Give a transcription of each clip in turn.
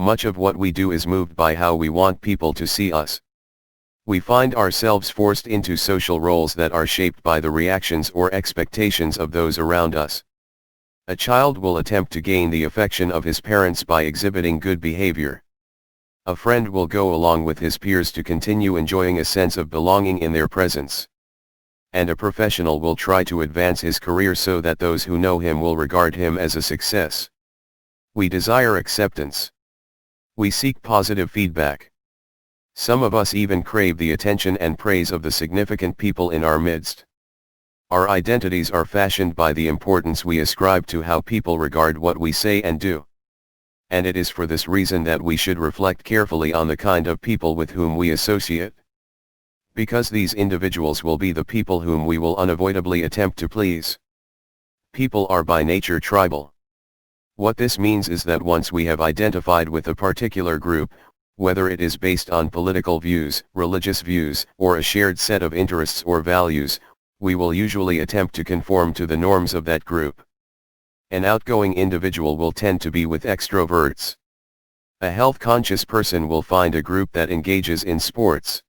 much of what we do is moved by how we want people to see us. We find ourselves forced into social roles that are shaped by the reactions or expectations of those around us. A child will attempt to gain the affection of his parents by exhibiting good behavior. A friend will go along with his peers to continue enjoying a sense of belonging in their presence. And a professional will try to advance his career so that those who know him will regard him as a success. We desire acceptance. We seek positive feedback. Some of us even crave the attention and praise of the significant people in our midst. Our identities are fashioned by the importance we ascribe to how people regard what we say and do. And it is for this reason that we should reflect carefully on the kind of people with whom we associate. Because these individuals will be the people whom we will unavoidably attempt to please. People are by nature tribal. What this means is that once we have identified with a particular group, whether it is based on political views, religious views, or a shared set of interests or values, we will usually attempt to conform to the norms of that group. An outgoing individual will tend to be with extroverts. A health-conscious person will find a group that engages in sports.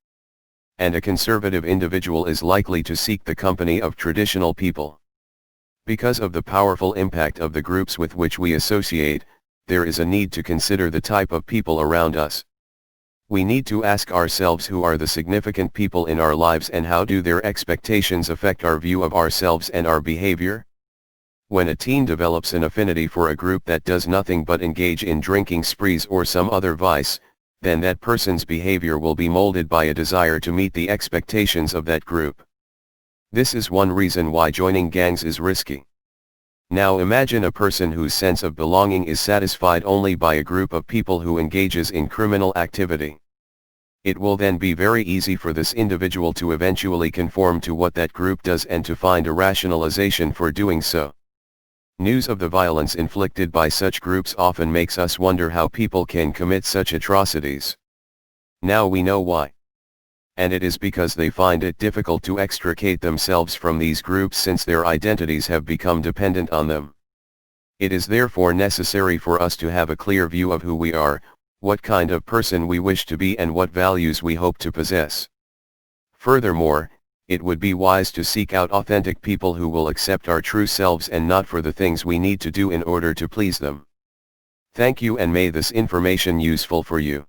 And a conservative individual is likely to seek the company of traditional people. Because of the powerful impact of the groups with which we associate, there is a need to consider the type of people around us. We need to ask ourselves who are the significant people in our lives and how do their expectations affect our view of ourselves and our behavior? When a teen develops an affinity for a group that does nothing but engage in drinking sprees or some other vice, then that person's behavior will be molded by a desire to meet the expectations of that group. This is one reason why joining gangs is risky. Now imagine a person whose sense of belonging is satisfied only by a group of people who engages in criminal activity. It will then be very easy for this individual to eventually conform to what that group does and to find a rationalization for doing so. News of the violence inflicted by such groups often makes us wonder how people can commit such atrocities. Now we know why. And it is because they find it difficult to extricate themselves from these groups since their identities have become dependent on them. It is therefore necessary for us to have a clear view of who we are, what kind of person we wish to be and what values we hope to possess. Furthermore, it would be wise to seek out authentic people who will accept our true selves and not for the things we need to do in order to please them. Thank you and may this information useful for you.